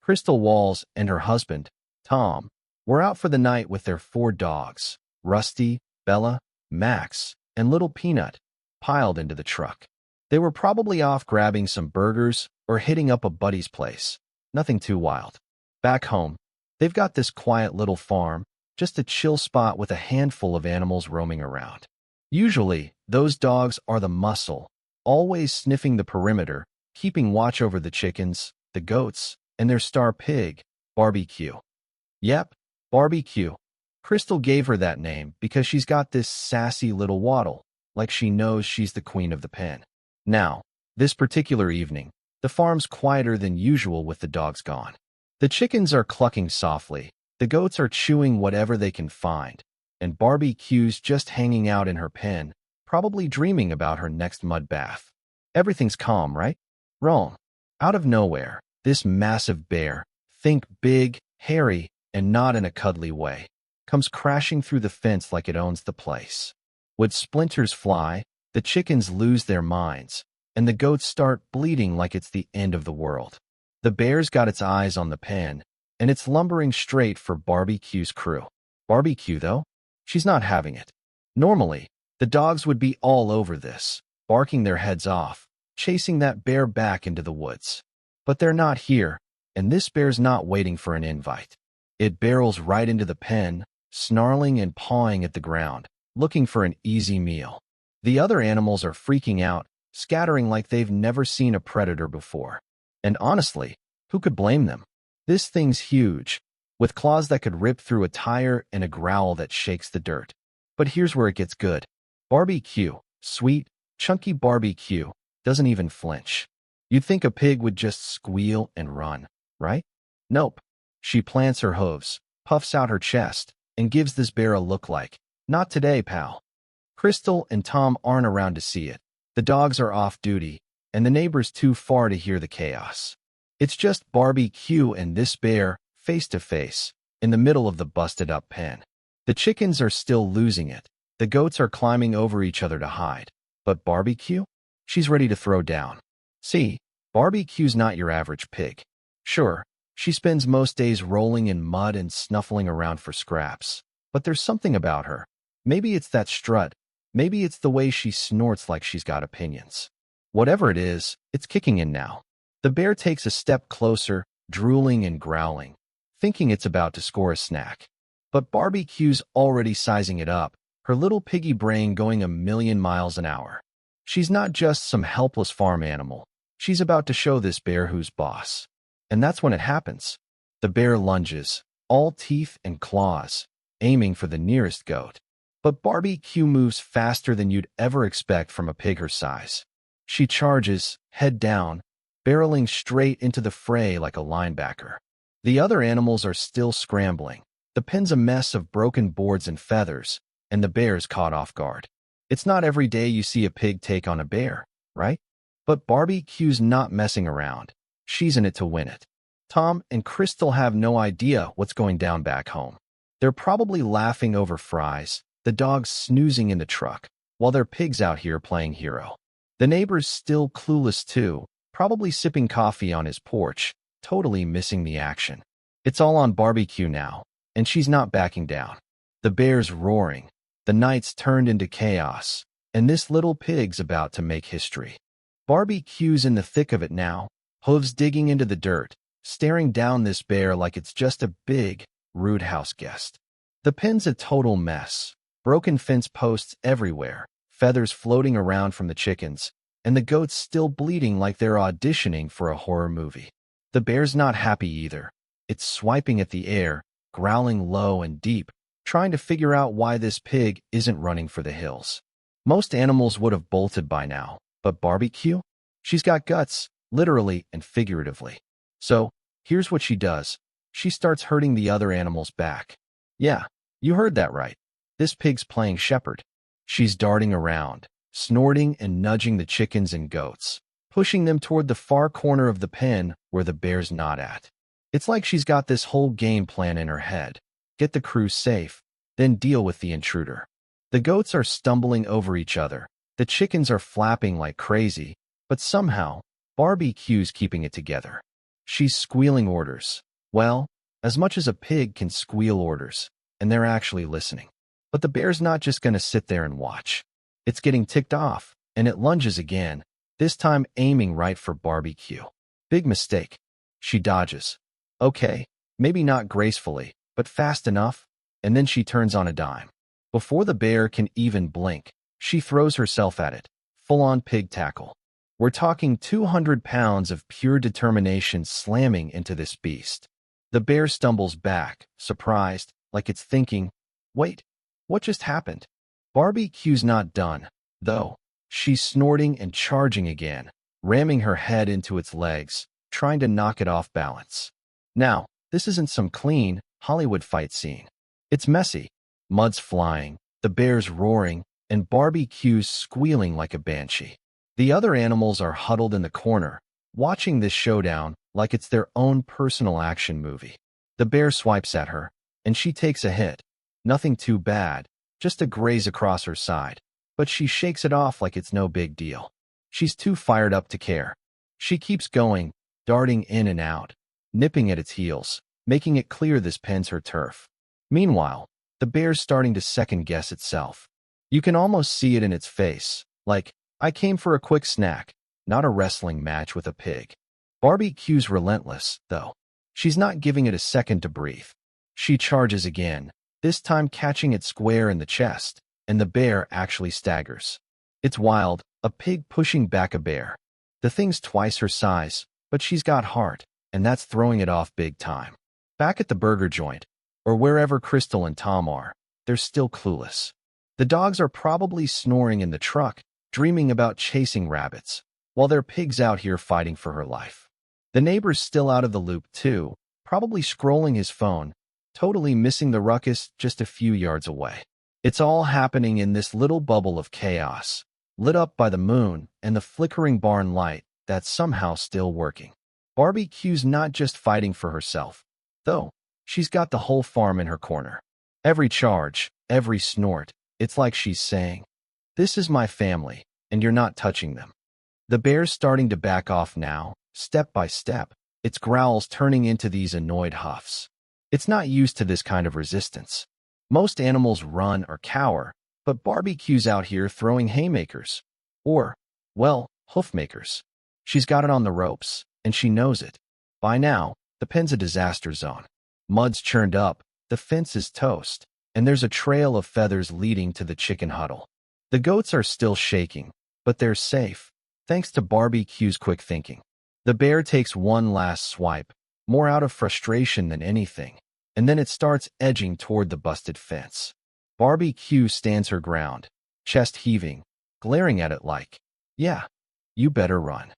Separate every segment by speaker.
Speaker 1: Crystal Walls and her husband, Tom, were out for the night with their 4 dogs, Rusty, Bella, Max, and Little Peanut, piled into the truck. They were probably off grabbing some burgers or hitting up a buddy's place. Nothing too wild. Back home, they've got this quiet little farm, just a chill spot with a handful of animals roaming around. Usually, those dogs are the muscle, always sniffing the perimeter, keeping watch over the chickens, the goats, and their star pig, Barbecue. Yep, Barbecue. Crystal gave her that name because she's got this sassy little waddle, like she knows she's the queen of the pen. Now, this particular evening, the farm's quieter than usual with the dogs gone. The chickens are clucking softly, the goats are chewing whatever they can find, and Barbecue's just hanging out in her pen, probably dreaming about her next mud bath. Everything's calm, right? Wrong. Out of nowhere, this massive bear, think big, hairy, and not in a cuddly way, comes crashing through the fence like it owns the place. Would splinters fly, the chickens lose their minds, and the goats start bleeding like it's the end of the world. The bear's got its eyes on the pen, and it's lumbering straight for Barbecue's crew. Barbecue, though, she's not having it. Normally, the dogs would be all over this, barking their heads off, chasing that bear back into the woods. But they're not here, and this bear's not waiting for an invite. It barrels right into the pen, snarling and pawing at the ground, looking for an easy meal. The other animals are freaking out, scattering like they've never seen a predator before. And honestly, who could blame them? This thing's huge, with claws that could rip through a tire and a growl that shakes the dirt. But here's where it gets good. Barbecue, sweet, chunky Barbecue, doesn't even flinch. You'd think a pig would just squeal and run, right? Nope. She plants her hooves, puffs out her chest, and gives this bear a look like, "Not today, pal." Crystal and Tom aren't around to see it. The dogs are off duty, and the neighbors too far to hear the chaos. It's just Barbecue and this bear, face to face, in the middle of the busted-up pen. The chickens are still losing it. The goats are climbing over each other to hide. But Barbecue? She's ready to throw down. See, Barbecue's not your average pig. Sure, she spends most days rolling in mud and snuffling around for scraps. But there's something about her. Maybe it's that strut. Maybe it's the way she snorts like she's got opinions. Whatever it is, it's kicking in now. The bear takes a step closer, drooling and growling, thinking it's about to score a snack. But Barbecue's already sizing it up, her little piggy brain going a million miles an hour. She's not just some helpless farm animal. She's about to show this bear who's boss. And that's when it happens. The bear lunges, all teeth and claws, aiming for the nearest goat. But Barbecue moves faster than you'd ever expect from a pig her size. She charges, head down, barreling straight into the fray like a linebacker. The other animals are still scrambling. The pen's a mess of broken boards and feathers, and the bear's caught off guard. It's not every day you see a pig take on a bear, right? But Barbecue's not messing around. She's in it to win it. Tom and Crystal have no idea what's going down back home. They're probably laughing over fries, the dogs snoozing in the truck, while their pig's out here playing hero. The neighbor's still clueless too, probably sipping coffee on his porch, totally missing the action. It's all on Barbecue now, and she's not backing down. The bear's roaring, the night's turned into chaos, and this little pig's about to make history. Barbecue's in the thick of it now, hooves digging into the dirt, staring down this bear like it's just a big, rude house guest. The pen's a total mess. Broken fence posts everywhere, feathers floating around from the chickens, and the goats still bleeding like they're auditioning for a horror movie. The bear's not happy either. It's swiping at the air, growling low and deep, trying to figure out why this pig isn't running for the hills. Most animals would have bolted by now, but Barbecue? She's got guts, literally and figuratively. So, here's what she does. She starts herding the other animals back. Yeah, you heard that right. This pig's playing shepherd. She's darting around, snorting and nudging the chickens and goats, pushing them toward the far corner of the pen where the bear's not at. It's like she's got this whole game plan in her head. Get the crew safe, then deal with the intruder. The goats are stumbling over each other. The chickens are flapping like crazy, but somehow, Barbecue's keeping it together. She's squealing orders. Well, as much as a pig can squeal orders, and they're actually listening. But the bear's not just going to sit there and watch. It's getting ticked off, and it lunges again, this time aiming right for Barbecue. Big mistake. She dodges. Okay, maybe not gracefully, but fast enough, and then she turns on a dime. Before the bear can even blink, she throws herself at it, full-on pig tackle. We're talking 200 pounds of pure determination slamming into this beast. The bear stumbles back, surprised, like it's thinking, wait, what just happened? Barbecue's not done, though. She's snorting and charging again, ramming her head into its legs, trying to knock it off balance. Now, this isn't some clean Hollywood fight scene. It's messy. Mud's flying, the bear's roaring, and Barbecue's squealing like a banshee. The other animals are huddled in the corner, watching this showdown like it's their own personal action movie. The bear swipes at her, and she takes a hit. Nothing too bad, just a graze across her side. But she shakes it off like it's no big deal. She's too fired up to care. She keeps going, darting in and out, nipping at its heels, making it clear this pen's her turf. Meanwhile, the bear's starting to second-guess itself. You can almost see it in its face, like, I came for a quick snack, not a wrestling match with a pig. Barbecue's relentless, though. She's not giving it a second to breathe. She charges again, this time catching it square in the chest, and the bear actually staggers. It's wild, a pig pushing back a bear. The thing's twice her size, but she's got heart, and that's throwing it off big time. Back at the burger joint, or wherever Crystal and Tom are, they're still clueless. The dogs are probably snoring in the truck, dreaming about chasing rabbits, while their pig's out here fighting for her life. The neighbor's still out of the loop too, probably scrolling his phone, totally missing the ruckus just a few yards away. It's all happening in this little bubble of chaos, lit up by the moon and the flickering barn light that's somehow still working. Barbecue's not just fighting for herself, though. She's got the whole farm in her corner. Every charge, every snort, it's like she's saying, "This is my family, and you're not touching them." The bear's starting to back off now, step by step, its growls turning into these annoyed huffs. It's not used to this kind of resistance. Most animals run or cower, but Barbecue's out here throwing haymakers. Or, well, hoofmakers. She's got it on the ropes, and she knows it. By now, the pen's a disaster zone. Mud's churned up, the fence is toast, and there's a trail of feathers leading to the chicken huddle. The goats are still shaking, but they're safe, thanks to Barbecue's quick thinking. The bear takes one last swipe, more out of frustration than anything, and then it starts edging toward the busted fence. Barbecue stands her ground, chest heaving, glaring at it like, "Yeah, you better run."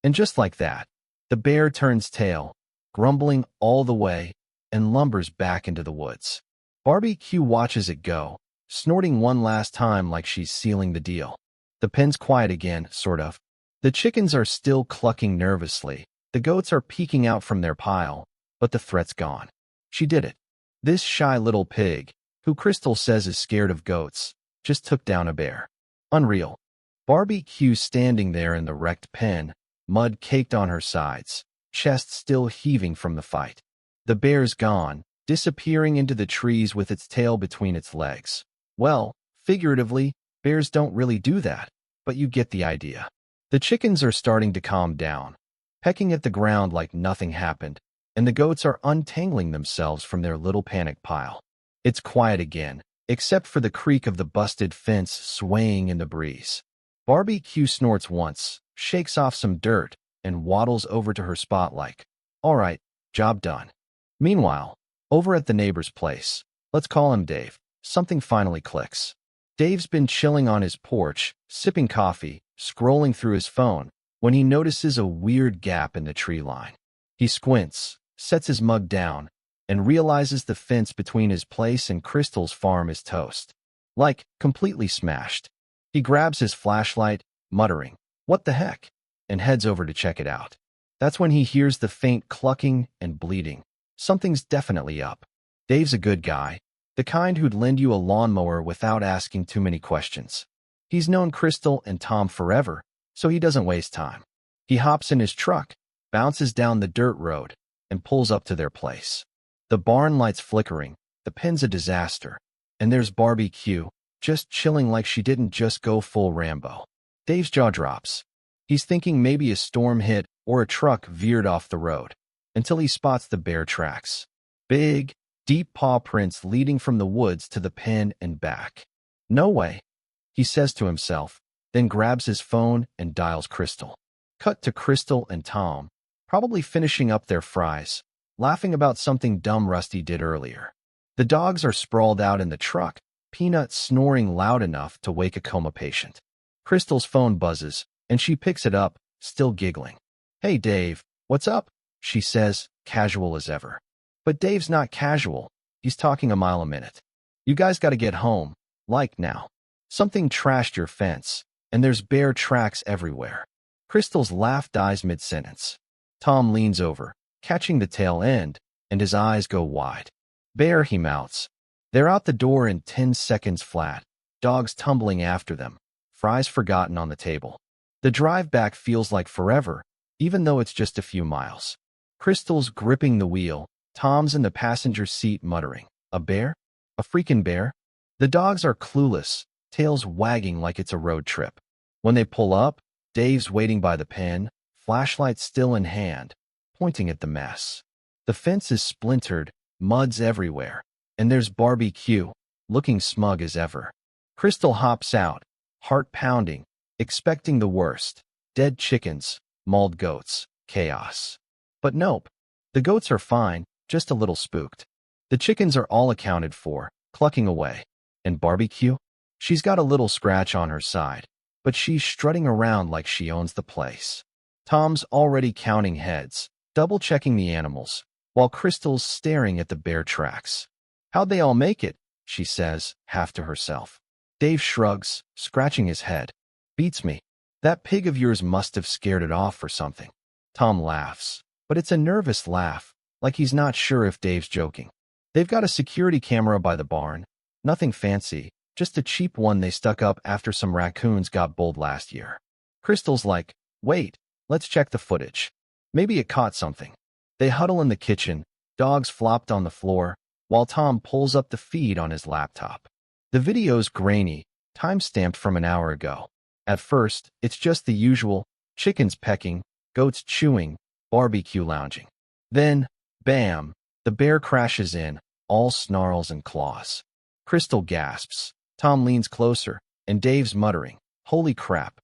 Speaker 1: And just like that, the bear turns tail, grumbling all the way, and lumbers back into the woods. Barbecue watches it go, snorting one last time like she's sealing the deal. The pen's quiet again, sort of. The chickens are still clucking nervously, the goats are peeking out from their pile, but the threat's gone. She did it. This shy little pig, who Crystal says is scared of goats, just took down a bear. Unreal. Barbecue standing there in the wrecked pen, mud caked on her sides, chest still heaving from the fight. The bear's gone, disappearing into the trees with its tail between its legs. Well, figuratively, bears don't really do that, but you get the idea. The chickens are starting to calm down, pecking at the ground like nothing happened, and the goats are untangling themselves from their little panic pile. It's quiet again, except for the creak of the busted fence swaying in the breeze. Barbecue snorts once, shakes off some dirt, and waddles over to her spot like, "All right, job done." Meanwhile, over at the neighbor's place, let's call him Dave, something finally clicks. Dave's been chilling on his porch, sipping coffee, scrolling through his phone, when he notices a weird gap in the tree line. He squints, sets his mug down, and realizes the fence between his place and Crystal's farm is toast. Like, completely smashed. He grabs his flashlight, muttering, "What the heck?" and heads over to check it out. That's when he hears the faint clucking and bleeding. Something's definitely up. Dave's a good guy, the kind who'd lend you a lawnmower without asking too many questions. He's known Crystal and Tom forever, so he doesn't waste time. He hops in his truck, bounces down the dirt road, and pulls up to their place. The barn lights flickering, the pen's a disaster, and there's Barbie Q, just chilling like she didn't just go full Rambo. Dave's jaw drops. He's thinking maybe a storm hit or a truck veered off the road, until he spots the bear tracks. Big, deep paw prints leading from the woods to the pen and back. No way, he says to himself, then grabs his phone and dials Crystal. Cut to Crystal and Tom, probably finishing up their fries, laughing about something dumb Rusty did earlier. The dogs are sprawled out in the truck, Peanut snoring loud enough to wake a coma patient. Crystal's phone buzzes, and she picks it up, still giggling. "Hey, Dave, what's up?" she says, casual as ever. But Dave's not casual. He's talking a mile a minute. "You guys gotta get home, like now. Something trashed your fence, and there's bear tracks everywhere." Crystal's laugh dies mid-sentence. Tom leans over, catching the tail end, and his eyes go wide. "Bear," he mouths. They're out the door in 10 seconds flat, dogs tumbling after them, fries forgotten on the table. The drive back feels like forever, even though it's just a few miles. Crystal's gripping the wheel, Tom's in the passenger seat muttering, "A bear? A freaking bear?" The dogs are clueless, tails wagging like it's a road trip. When they pull up, Dave's waiting by the pen, flashlight still in hand, pointing at the mess. The fence is splintered, mud's everywhere, and there's Barbie Q, looking smug as ever. Crystal hops out, heart pounding, expecting the worst. Dead chickens, mauled goats, chaos. But nope, the goats are fine, just a little spooked. The chickens are all accounted for, clucking away. And Barbie Q? She's got a little scratch on her side, but she's strutting around like she owns the place. Tom's already counting heads, double-checking the animals, while Crystal's staring at the bear tracks. "How'd they all make it?" she says, half to herself. Dave shrugs, scratching his head. "Beats me. That pig of yours must have scared it off or something." Tom laughs, but it's a nervous laugh, like he's not sure if Dave's joking. They've got a security camera by the barn, nothing fancy, just a cheap one they stuck up after some raccoons got bowled last year. Crystal's like, "Wait, let's check the footage. Maybe it caught something." They huddle in the kitchen, dogs flopped on the floor, while Tom pulls up the feed on his laptop. The video's grainy, time-stamped from an hour ago. At first, it's just the usual, chickens pecking, goats chewing, Barbie Q lounging. Then, bam, the bear crashes in, all snarls and claws. Crystal gasps. Tom leans closer, and Dave's muttering, "Holy crap."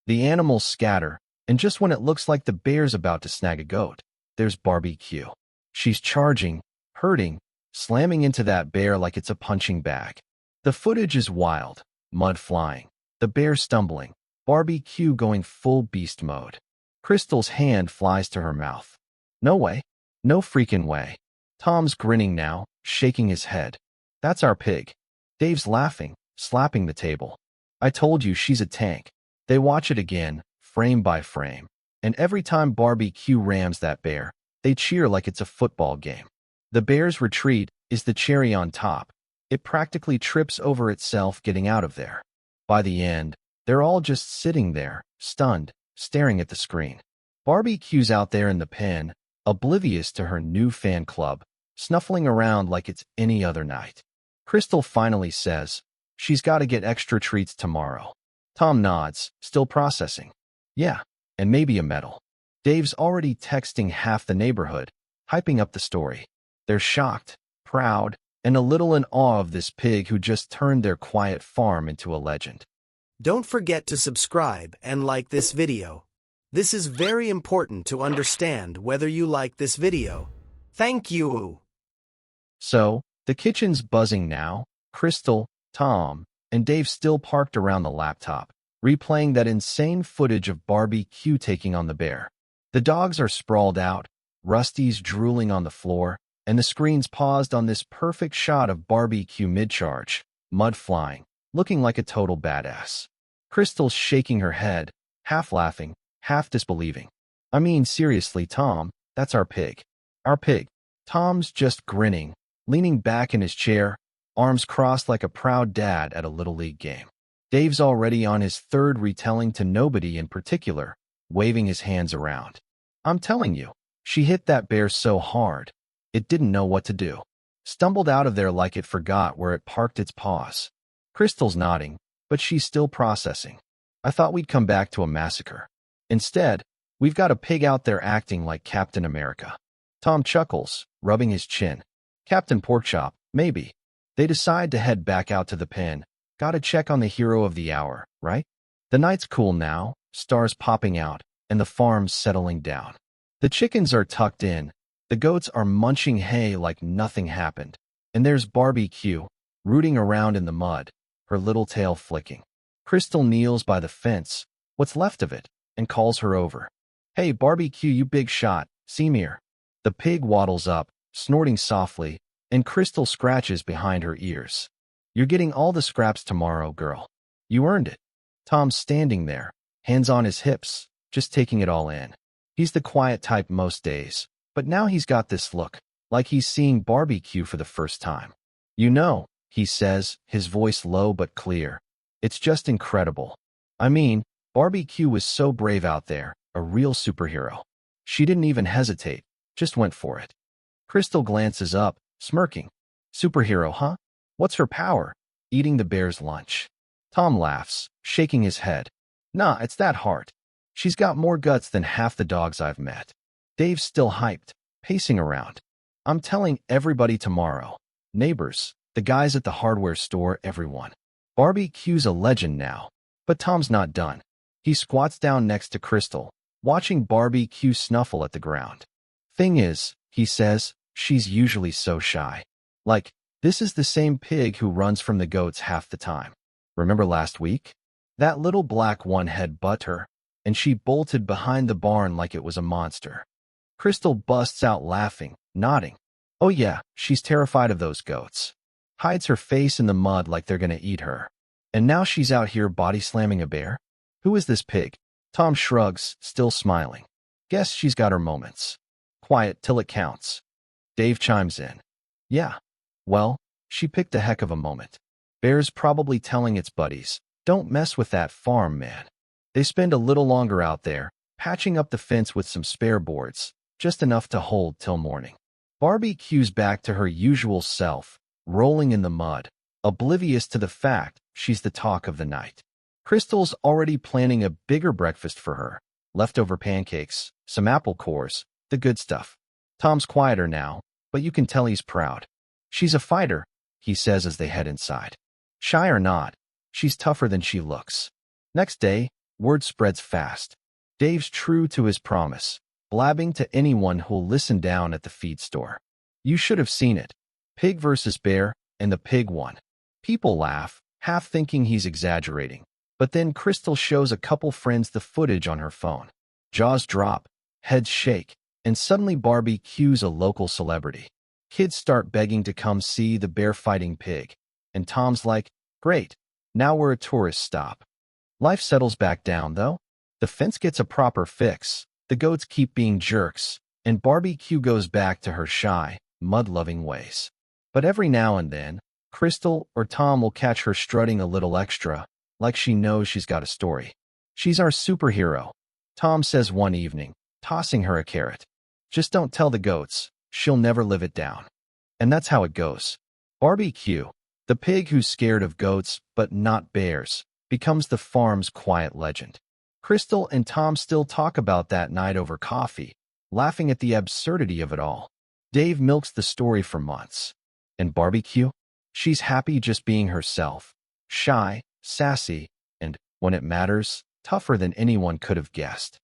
Speaker 1: The animals scatter, and just when it looks like the bear's about to snag a goat, there's Barbie Q. She's charging, hurting, slamming into that bear like it's a punching bag. The footage is wild, mud flying, the bear stumbling, Barbie Q going full beast mode. Crystal's hand flies to her mouth. "No way. No freaking way." Tom's grinning now, shaking his head. "That's our pig." Dave's laughing, slapping the table. "I told you she's a tank." They watch it again, frame by frame, and every time Barbie Q rams that bear, they cheer like it's a football game. The bear's retreat is the cherry on top. It practically trips over itself getting out of there. By the end, they're all just sitting there, stunned, staring at the screen. Barbie Q's out there in the pen, oblivious to her new fan club, snuffling around like it's any other night. Crystal finally says, she's got to get extra treats tomorrow. Tom nods, still processing. "Yeah, and maybe a medal." Dave's already texting half the neighborhood, hyping up the story. They're shocked, proud, and a little in awe of this pig who just turned their quiet farm into a legend.
Speaker 2: Don't forget to subscribe and like this video. This is very important to understand whether you like this video. Thank you.
Speaker 1: So, the kitchen's buzzing now, Crystal, Tom, and Dave still parked around the laptop, replaying that insane footage of Barbie Q taking on the bear. The dogs are sprawled out, Rusty's drooling on the floor, and the screen's paused on this perfect shot of Barbie Q mid-charge, mud flying, looking like a total badass. Crystal's shaking her head, half laughing, half disbelieving. "I mean, seriously, Tom, that's our pig. Our pig." Tom's just grinning, leaning back in his chair, arms crossed like a proud dad at a Little League game. Dave's already on his third retelling to nobody in particular, waving his hands around. I'm telling you, she hit that bear so hard, it didn't know what to do. Stumbled out of there like it forgot where it parked its paws. Crystal's nodding, but she's still processing. I thought we'd come back to a massacre. Instead, we've got a pig out there acting like Captain America. Tom chuckles, rubbing his chin. Captain Porkchop, maybe. They decide to head back out to the pen. Gotta check on the hero of the hour, right? The night's cool now, stars popping out, and the farm's settling down. The chickens are tucked in, the goats are munching hay like nothing happened, and there's Barbie Q, rooting around in the mud, her little tail flicking. Crystal kneels by the fence, what's left of it, and calls her over. Hey Barbie Q, you big shot, see me here. The pig waddles up, snorting softly, and Crystal scratches behind her ears. You're getting all the scraps tomorrow, girl. You earned it. Tom's standing there, hands on his hips, just taking it all in. He's the quiet type most days, but now he's got this look, like he's seeing Barbie Q for the first time. You know, he says, his voice low but clear. It's just incredible. I mean, Barbie Q was so brave out there, a real superhero. She didn't even hesitate, just went for it. Crystal glances up, smirking. Superhero, huh? What's her power? Eating the bear's lunch. Tom laughs, shaking his head. Nah, it's that heart. She's got more guts than half the dogs I've met. Dave's still hyped, pacing around. I'm telling everybody tomorrow. Neighbors, the guys at the hardware store, everyone. Barbie Q's a legend now. But Tom's not done. He squats down next to Crystal, watching Barbie Q snuffle at the ground. Thing is, he says, she's usually so shy. Like, this is the same pig who runs from the goats half the time. Remember last week? That little black one had butt her, and she bolted behind the barn like it was a monster. Crystal busts out laughing, nodding. Oh yeah, she's terrified of those goats. Hides her face in the mud like they're gonna eat her. And now she's out here body slamming a bear? Who is this pig? Tom shrugs, still smiling. Guess she's got her moments. Quiet till it counts. Dave chimes in. Yeah. Well, she picked a heck of a moment. Bear's probably telling its buddies, don't mess with that farm, man. They spend a little longer out there, patching up the fence with some spare boards, just enough to hold till morning. Barbie Q's back to her usual self, rolling in the mud, oblivious to the fact she's the talk of the night. Crystal's already planning a bigger breakfast for her. Leftover pancakes, some apple cores, the good stuff. Tom's quieter now, but you can tell he's proud. She's a fighter, he says as they head inside. Shy or not, she's tougher than she looks. Next day, word spreads fast. Dave's true to his promise, blabbing to anyone who'll listen down at the feed store. You should have seen it. Pig versus bear, and the pig won. People laugh, half thinking he's exaggerating. But then Crystal shows a couple friends the footage on her phone. Jaws drop, heads shake, and suddenly Barbie Q's a local celebrity. Kids start begging to come see the bear-fighting pig. And Tom's like, great, now we're a tourist stop. Life settles back down, though. The fence gets a proper fix, the goats keep being jerks, and Barbie Q goes back to her shy, mud-loving ways. But every now and then, Crystal or Tom will catch her strutting a little extra, like she knows she's got a story. She's our superhero, Tom says one evening, tossing her a carrot. Just don't tell the goats, she'll never live it down. And that's how it goes. Barbie Q, the pig who's scared of goats but not bears, becomes the farm's quiet legend. Crystal and Tom still talk about that night over coffee, laughing at the absurdity of it all. Dave milks the story for months. And Barbie Q? She's happy just being herself, shy, sassy, and, when it matters, tougher than anyone could have guessed.